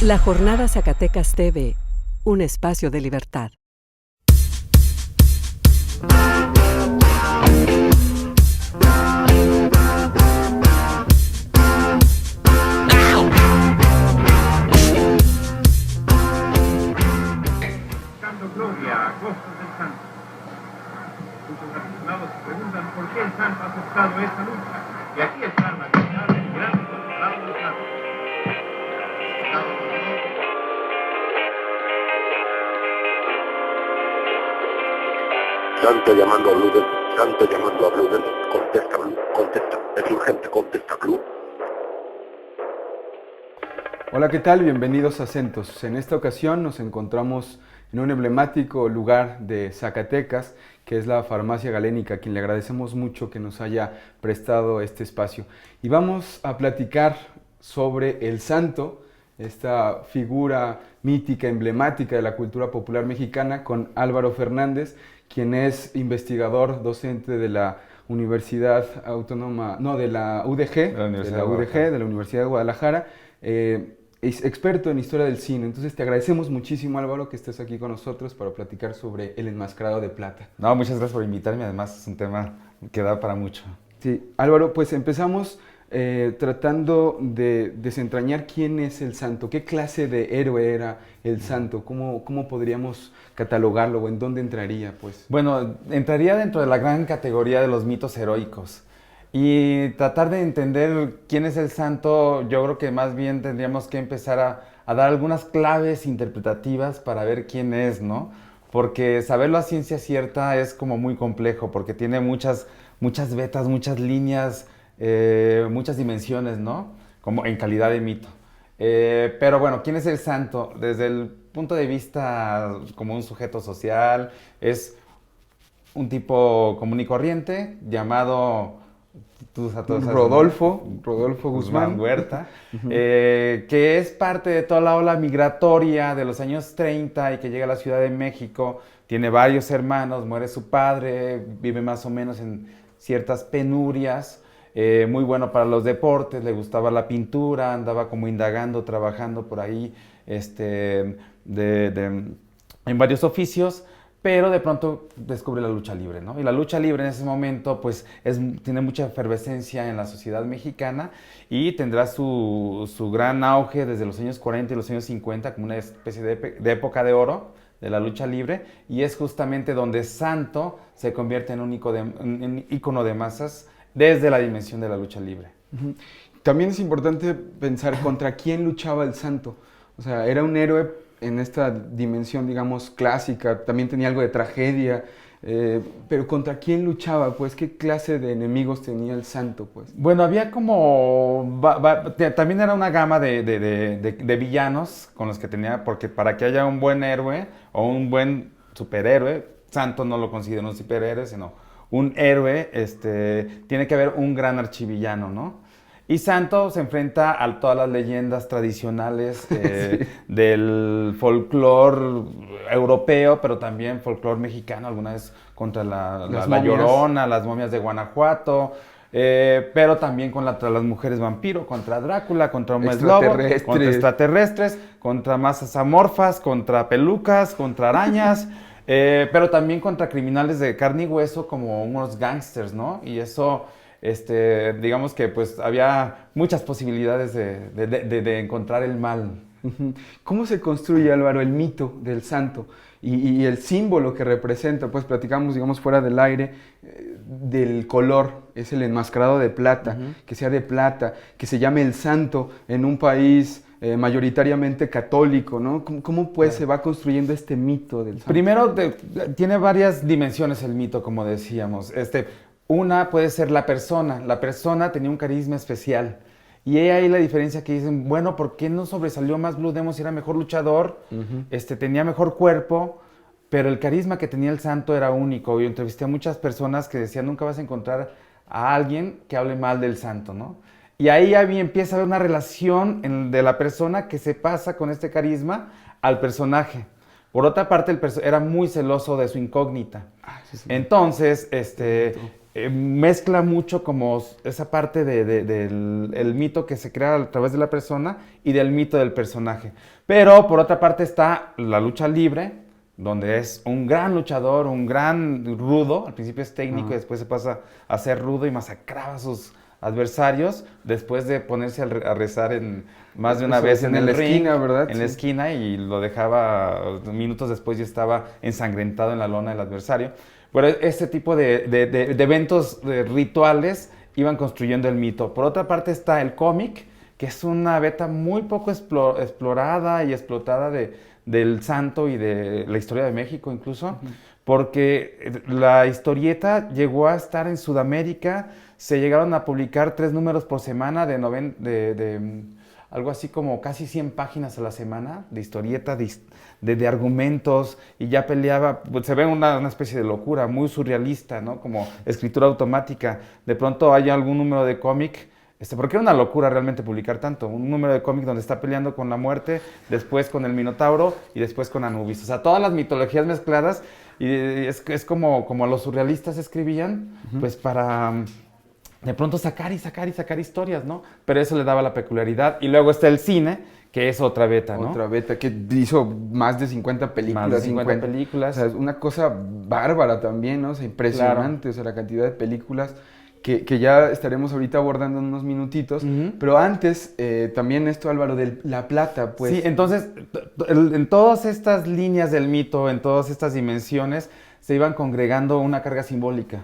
La Jornada Zacatecas TV, un espacio de libertad. Gloria a costas del santo. Muchos aficionados se preguntan por qué el santo ha aceptado esta lucha. Y aquí está la verdad del gran consagrado del santo. Santo llamando a Bluden, Santo llamando a Bluden, contesta Blue, contesta, es urgente, contesta Blue. Hola, ¿qué tal? Bienvenidos a Centos. En esta ocasión nos encontramos en un emblemático lugar de Zacatecas, que es la Farmacia Galénica, a quien le agradecemos mucho que nos haya prestado este espacio. Y vamos a platicar sobre el santo, esta figura mítica, emblemática de la cultura popular mexicana, con Álvaro Fernández, quien es investigador, docente de la Universidad Autónoma, no, de la UDG, de la Universidad de Guadalajara, es experto en historia del cine. Entonces te agradecemos muchísimo, Álvaro, que estés aquí con nosotros para platicar sobre El Enmascarado de Plata. No, muchas gracias por invitarme, además es un tema que da para mucho. Sí, Álvaro, pues empezamos tratando de desentrañar quién es el santo, qué clase de héroe era el santo, cómo podríamos catalogarlo o en dónde entraría, pues. Bueno, entraría dentro de la gran categoría de los mitos heroicos. Y tratar de entender quién es el santo, yo creo que más bien tendríamos que empezar a dar algunas claves interpretativas para ver quién es, ¿no? Porque saberlo a ciencia cierta es como muy complejo, porque tiene muchas vetas, muchas líneas, muchas dimensiones, ¿no? Como en calidad de mito. Pero bueno, ¿quién es el santo? Desde el punto de vista como un sujeto social, es un tipo común y corriente llamado Rodolfo Guzmán Huerta, que es parte de toda la ola migratoria de los años 30 y que llega a la Ciudad de México. Tiene varios hermanos, muere su padre, vive más o menos en ciertas penurias, muy bueno para los deportes, le gustaba la pintura, andaba como indagando, trabajando por ahí en varios oficios. Pero de pronto descubre la lucha libre, ¿no? Y la lucha libre en ese momento pues tiene mucha efervescencia en la sociedad mexicana y tendrá su gran auge desde los años 40 y los años 50 como una especie de época de oro de la lucha libre, y es justamente donde Santo se convierte en un ícono de masas desde la dimensión de la lucha libre. Uh-huh. También es importante pensar contra quién luchaba el santo. O sea, era un héroe en esta dimensión, digamos, clásica, también tenía algo de tragedia, pero ¿contra quién luchaba? Pues, ¿qué clase de enemigos tenía el santo? Pues? Bueno, había como... también era una gama de villanos con los que tenía, porque para que haya un buen héroe o un buen superhéroe, Santo no lo considera un superhéroe, sino un héroe, tiene que haber un gran archivillano, ¿no? Y Santo se enfrenta a todas las leyendas tradicionales sí, del folclore europeo, pero también folclore mexicano, alguna vez contra la Llorona, las momias de Guanajuato, pero también contra las mujeres vampiro, contra Drácula, contra hombres lobo, contra extraterrestres, contra masas amorfas, contra pelucas, contra arañas, pero también contra criminales de carne y hueso como unos gángsters, ¿no? Y eso... digamos que pues había muchas posibilidades de encontrar el mal. ¿Cómo se construye, Álvaro, el mito del santo y el símbolo que representa? Pues platicamos, digamos, fuera del aire, del color, es el enmascarado de plata, que sea de plata, que se llame el santo en un país mayoritariamente católico, ¿no? ¿Cómo pues se va construyendo este mito del santo? Primero, tiene varias dimensiones el mito, como decíamos. Una puede ser la persona. La persona tenía un carisma especial. Y ahí la diferencia que dicen, bueno, ¿por qué no sobresalió más Blue Demon si era mejor luchador? Tenía mejor cuerpo, pero el carisma que tenía el santo era único. Yo entrevisté a muchas personas que decían, nunca vas a encontrar a alguien que hable mal del santo, ¿no? Y ahí empieza a haber una relación de la persona que se pasa con este carisma al personaje. Por otra parte, era muy celoso de su incógnita. Entonces, mezcla mucho como esa parte del el mito que se crea a través de la persona y del mito del personaje. Pero por otra parte está la lucha libre, donde es un gran luchador, un gran rudo, al principio es técnico y después se pasa a ser rudo y masacraba a sus adversarios después de ponerse a rezar más de una vez en el la ring, esquina, ¿verdad? en la esquina, y lo dejaba minutos después, ya estaba ensangrentado en la lona del adversario. Bueno, este tipo de eventos rituales iban construyendo el mito. Por otra parte está el cómic, que es una beta muy poco explorada y explotada del santo y de la historia de México incluso, porque la historieta llegó a estar en Sudamérica. Se llegaron a publicar 3 números por semana de algo así como casi 100 páginas a la semana de historieta, de argumentos, y ya peleaba, pues, se ve una especie de locura, muy surrealista, ¿no? Como escritura automática. De pronto hay algún número de cómic, porque era una locura realmente publicar tanto, un número de cómic donde está peleando con la muerte, después con el Minotauro y después con Anubis. O sea, todas las mitologías mezcladas, y es como los surrealistas escribían, pues para de pronto sacar historias, ¿no? Pero eso le daba la peculiaridad. Y luego está el cine, que es otra beta, ¿no? Otra beta, que hizo más de 50 películas. Más de 50 películas. O sea, es una cosa bárbara también, ¿no? O sea, impresionante, claro. O sea, la cantidad de películas que ya estaremos ahorita abordando en unos minutitos. Pero antes, también esto, Álvaro, de La Plata, pues. Sí, entonces, en todas estas líneas del mito, en todas estas dimensiones, se iban congregando una carga simbólica.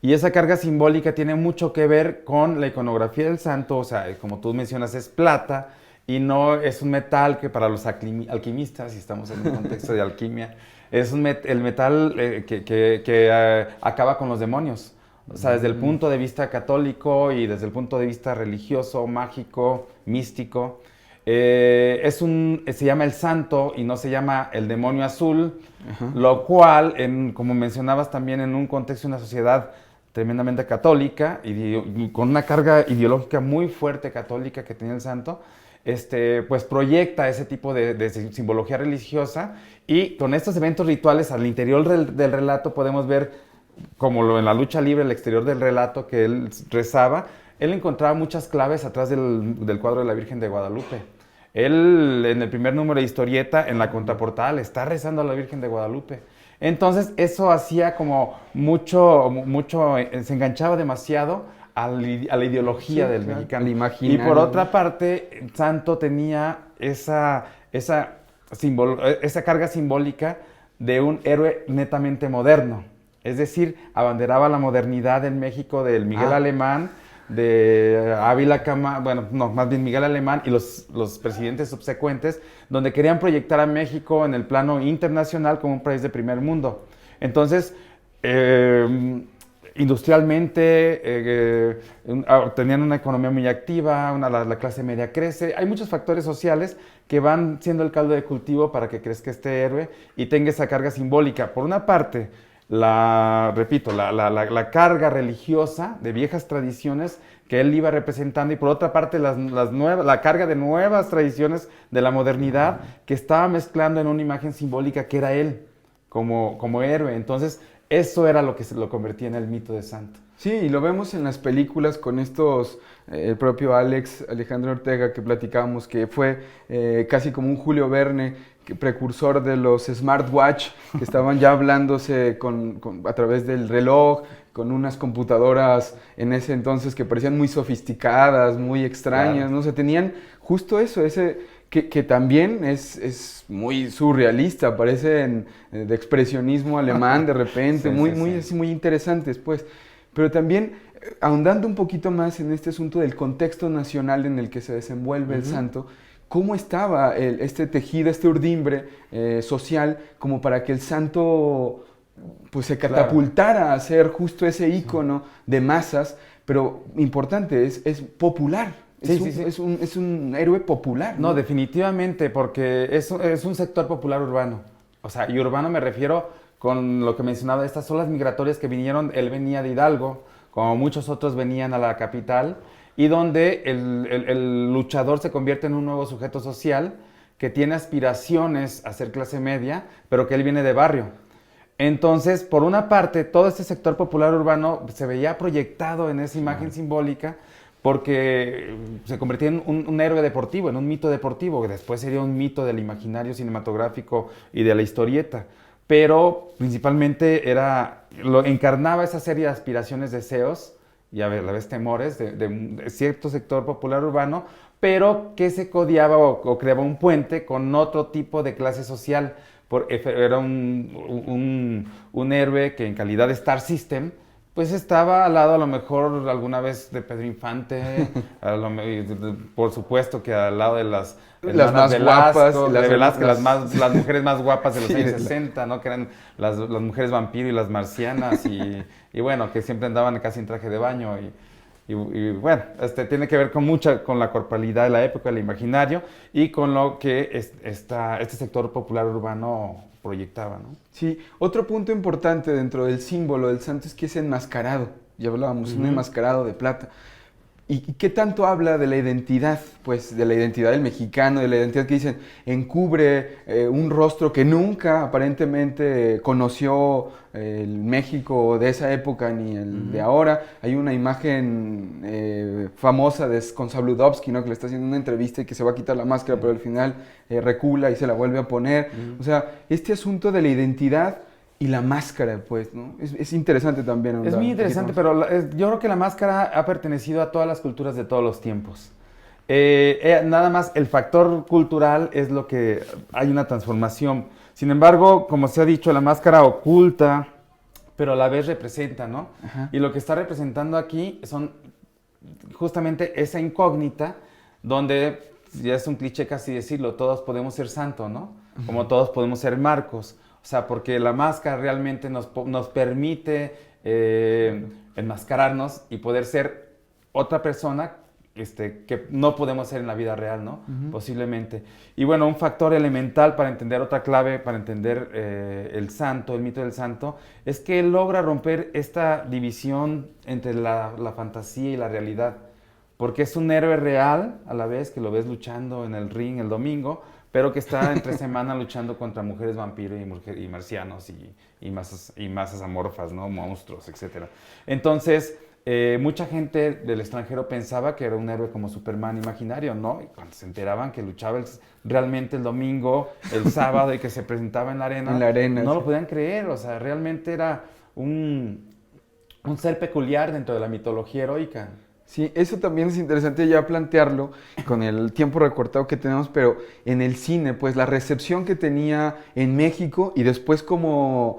Y esa carga simbólica tiene mucho que ver con la iconografía del santo. O sea, como tú mencionas, es plata y no es un metal que para los alquimistas, si estamos en un contexto de alquimia, es el metal que acaba con los demonios. O sea, desde el punto de vista católico y desde el punto de vista religioso, mágico, místico, se llama el santo y no se llama el demonio azul, lo cual, como mencionabas también, en un contexto de una sociedad tremendamente católica y con una carga ideológica muy fuerte católica que tenía el santo, pues proyecta ese tipo de simbología religiosa, y con estos eventos rituales al interior del relato podemos ver, como en la lucha libre, el exterior del relato que él rezaba, él encontraba muchas claves atrás del cuadro de la Virgen de Guadalupe. Él, en el primer número de historieta, en la contraportada, le está rezando a la Virgen de Guadalupe. Entonces, eso hacía como mucho, se enganchaba demasiado a la ideología del mexicano. Y por otra parte, Santo tenía esa carga simbólica de un héroe netamente moderno. Es decir, abanderaba la modernidad en México del Miguel Alemán, de Ávila Camacho, bueno, no, más bien Miguel Alemán y los presidentes subsecuentes, donde querían proyectar a México en el plano internacional como un país de primer mundo. Entonces, industrialmente tenían una economía muy activa, la clase media crece. Hay muchos factores sociales que van siendo el caldo de cultivo para que crezca este héroe y tenga esa carga simbólica. Por una parte, la carga religiosa de viejas tradiciones que él iba representando, y por otra parte la carga de nuevas tradiciones de la modernidad que estaba mezclando en una imagen simbólica que era él como héroe. Entonces eso era lo que se lo convertía en el mito de santo. Sí, y lo vemos en las películas con el propio Alejandro Ortega, que platicábamos, que fue casi como un Julio Verne, precursor de los smartwatch, que estaban ya hablándose a través del reloj, con unas computadoras en ese entonces que parecían muy sofisticadas, muy extrañas, claro. ¿No? O sea, tenían justo eso, que también es muy surrealista, parece de expresionismo alemán de repente, sí. Muy interesantes, pues. Pero también, ahondando un poquito más en este asunto del contexto nacional en el que se desenvuelve el santo, ¿cómo estaba este tejido, este urdimbre social, como para que el santo pues, se catapultara a ser justo ese ícono de masas? Pero importante, es popular. Es un héroe popular. No, definitivamente, porque es un sector popular urbano. O sea, y urbano me refiero con lo que mencionaba, estas olas migratorias que vinieron. Él venía de Hidalgo, como muchos otros venían a la capital, y donde el luchador se convierte en un nuevo sujeto social que tiene aspiraciones a ser clase media, pero que él viene de barrio. Entonces, por una parte, todo este sector popular urbano se veía proyectado en esa imagen simbólica porque se convertía en un héroe deportivo, en un mito deportivo, que después sería un mito del imaginario cinematográfico y de la historieta. Pero principalmente encarnaba esa serie de aspiraciones, deseos y a la vez temores de cierto sector popular urbano, pero que se codiaba o creaba un puente con otro tipo de clase social. Era un héroe que en calidad de Star System, pues estaba al lado a lo mejor alguna vez de Pedro Infante, por supuesto que al lado de las más guapas, de Velázquez, las mujeres más guapas de los años 60, ¿no? Que eran las mujeres vampiro y las marcianas y bueno, que siempre andaban casi en traje de baño y bueno, tiene que ver con la corporalidad de la época, el imaginario y con lo que este sector popular urbano proyectaba, ¿no? Sí, otro punto importante dentro del símbolo del santo es que es enmascarado. Ya hablábamos, un enmascarado de plata. ¿Y qué tanto habla de la identidad? Pues de la identidad del mexicano, de la identidad que dicen, encubre un rostro que nunca aparentemente conoció el México de esa época ni el de ahora. Hay una imagen famosa con Sabludovsky, ¿no? Que le está haciendo una entrevista y que se va a quitar la máscara, pero al final recula y se la vuelve a poner. O sea, este asunto de la identidad y la máscara, pues, ¿no? Es interesante también. Es muy interesante, pero yo creo que la máscara ha pertenecido a todas las culturas de todos los tiempos. Nada más el factor cultural es lo que hay una transformación. Sin embargo, como se ha dicho, la máscara oculta, pero a la vez representa, ¿no? Ajá. Y lo que está representando aquí son justamente esa incógnita donde, ya es un cliché casi decirlo, todos podemos ser santo, ¿no? Como todos podemos ser Marcos. O sea, porque la máscara realmente nos permite enmascararnos y poder ser otra persona que no podemos ser en la vida real, ¿no? Posiblemente. Y bueno, un factor elemental para entender, otra clave para entender el santo, el mito del santo, es que él logra romper esta división entre la fantasía y la realidad. Porque es un héroe real, a la vez que lo ves luchando en el ring el domingo, pero que está entre semana luchando contra mujeres vampiro y marcianos y masas amorfas, ¿no? Monstruos, etc. Entonces, mucha gente del extranjero pensaba que era un héroe como Superman imaginario, ¿no? Y cuando se enteraban que luchaba realmente el domingo, el sábado y que se presentaba en la arena, no lo podían creer. O sea, realmente era un ser peculiar dentro de la mitología heroica. Sí, eso también es interesante ya plantearlo con el tiempo recortado que tenemos, pero en el cine, pues la recepción que tenía en México y después como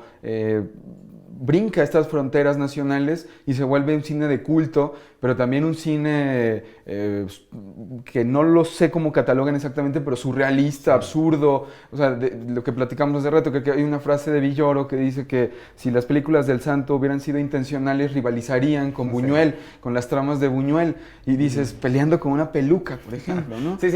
brinca estas fronteras nacionales y se vuelve un cine de culto, pero también un cine que no lo sé cómo catalogan exactamente, pero surrealista, absurdo. O sea, lo que platicamos hace rato, que hay una frase de Villoro que dice que si las películas del Santo hubieran sido intencionales, rivalizarían con Buñuel, con las tramas de Buñuel. Y dices, peleando con una peluca, por ejemplo, ¿no? Sí,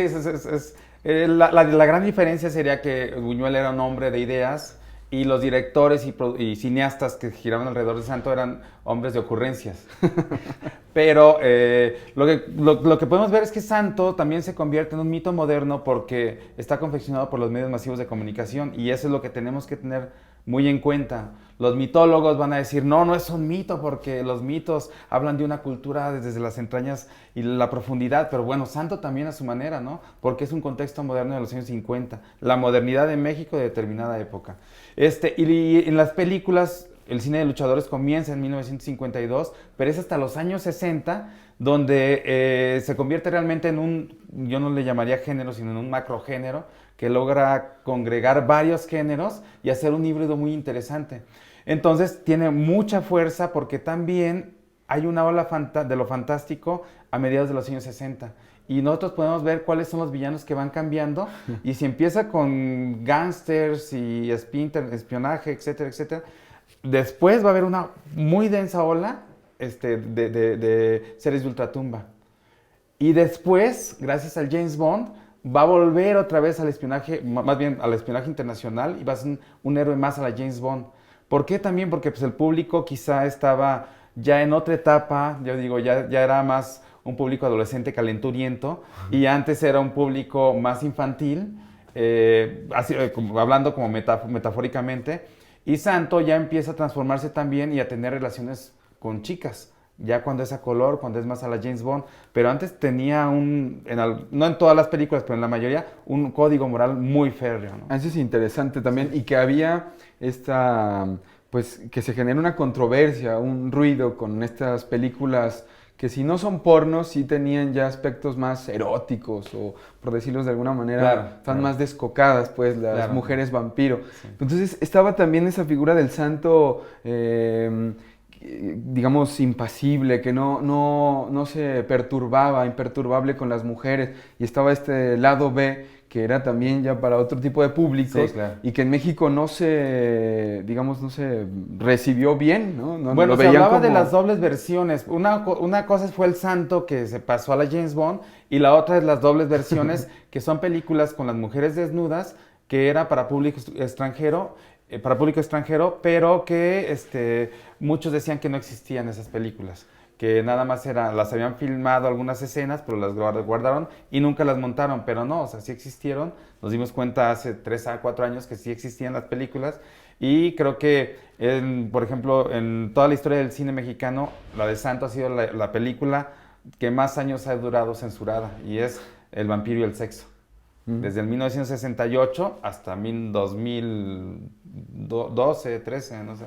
la gran diferencia sería que Buñuel era un hombre de ideas y los directores y cineastas que giraban alrededor del santo eran hombres de ocurrencias. Pero lo que podemos ver es que Santo también se convierte en un mito moderno porque está confeccionado por los medios masivos de comunicación y eso es lo que tenemos que tener muy en cuenta. Los mitólogos van a decir, no es un mito porque los mitos hablan de una cultura desde las entrañas y la profundidad, pero bueno, Santo también a su manera, ¿no? Porque es un contexto moderno de los años 50, la modernidad de México de determinada época. Y en las películas, el cine de luchadores comienza en 1952, pero es hasta los años 60 donde se convierte realmente en yo no le llamaría género, sino en un macrogénero, que logra congregar varios géneros y hacer un híbrido muy interesante. Entonces tiene mucha fuerza porque también hay una ola de lo fantástico a mediados de los años 60. Y nosotros podemos ver cuáles son los villanos que van cambiando. Y si empieza con gángsters y espionaje, etcétera, etcétera, después va a haber una muy densa ola de seres de ultratumba. Y después, gracias al James Bond, va a volver otra vez al espionaje, más bien al espionaje internacional, y va a ser un héroe más a la James Bond. ¿Por qué también? Porque pues, el público quizá estaba ya en otra etapa, yo digo, ya era más un público adolescente calenturiento, y antes era un público más infantil, hablando como metafóricamente, Y Santo ya empieza a transformarse también y a tener relaciones con chicas. Ya cuando es a color, cuando es más a la James Bond, pero antes tenía no en todas las películas, pero en la mayoría, un código moral muy férreo, ¿no? Eso es interesante también, y que había pues que se genera una controversia, un ruido con estas películas que si no son pornos, sí tenían ya aspectos más eróticos o, por decirlo de alguna manera, están más descocadas, pues, las mujeres vampiro. Sí. Entonces estaba también esa figura del santo, digamos, impasible, que no se perturbaba, imperturbable con las mujeres, y estaba este lado B, que era también ya para otro tipo de públicos, sí, y que en México no se recibió bien, ¿no? Bueno, lo se hablaba como... de las dobles versiones. Una cosa fue el santo que se pasó a la James Bond, y la otra es las dobles versiones, que son películas con las mujeres desnudas, que era para público extranjero, pero que muchos decían que no existían esas películas, que nada más las habían filmado algunas escenas, pero las guardaron y nunca las montaron, pero no, o sea, sí existieron. Nos dimos cuenta hace 3 a 4 años que sí existían las películas, y creo que, por ejemplo, en toda la historia del cine mexicano, la de Santo ha sido la película que más años ha durado censurada, y es El vampiro y el sexo. Desde el 1968 hasta 2012, 13, no sé.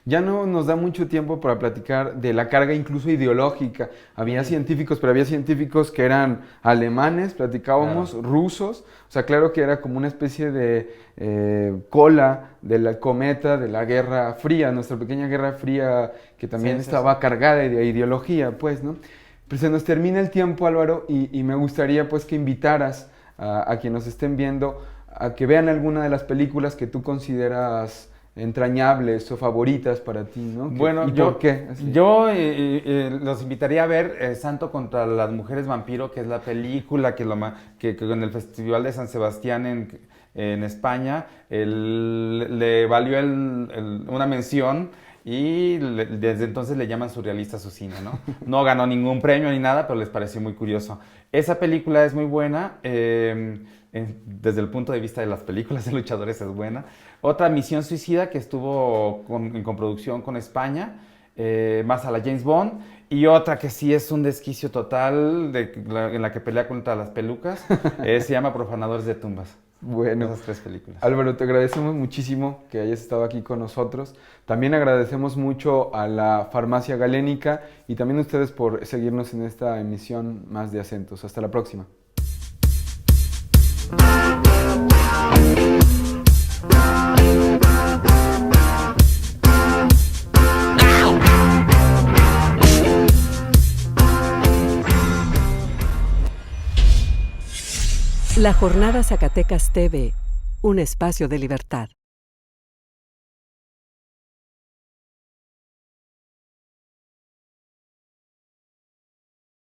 Ya no nos da mucho tiempo para platicar de la carga incluso ideológica. Había científicos, pero había científicos que eran alemanes, platicábamos, rusos. O sea, claro que era como una especie de cola de la cometa de la Guerra Fría, nuestra pequeña Guerra Fría, que también estaba cargada de ideología, pues, ¿no? Pero se nos termina el tiempo, Álvaro, y me gustaría, pues, que invitaras a quienes nos estén viendo a que vean alguna de las películas que tú consideras entrañables o favoritas para ti, ¿no? Bueno, ¿Y por qué? Así. Yo los invitaría a ver Santo contra las mujeres vampiro, que es la película que en el Festival de San Sebastián en España le valió una mención, y desde entonces le llaman surrealista a su cine, ¿no? No ganó ningún premio ni nada, pero les pareció muy curioso. Esa película es muy buena, desde el punto de vista de las películas de luchadores es buena. Otra, Misión Suicida, que estuvo en coproducción con España, más a la James Bond. Y otra que sí es un desquicio total, en la que pelea contra las pelucas, se llama Profanadores de Tumbas. Bueno, esas 3 películas. Álvaro, te agradecemos muchísimo que hayas estado aquí con nosotros. También agradecemos mucho a la Farmacia Galénica y también a ustedes por seguirnos en esta emisión más de Acentos. Hasta la próxima. La Jornada Zacatecas TV, un espacio de libertad.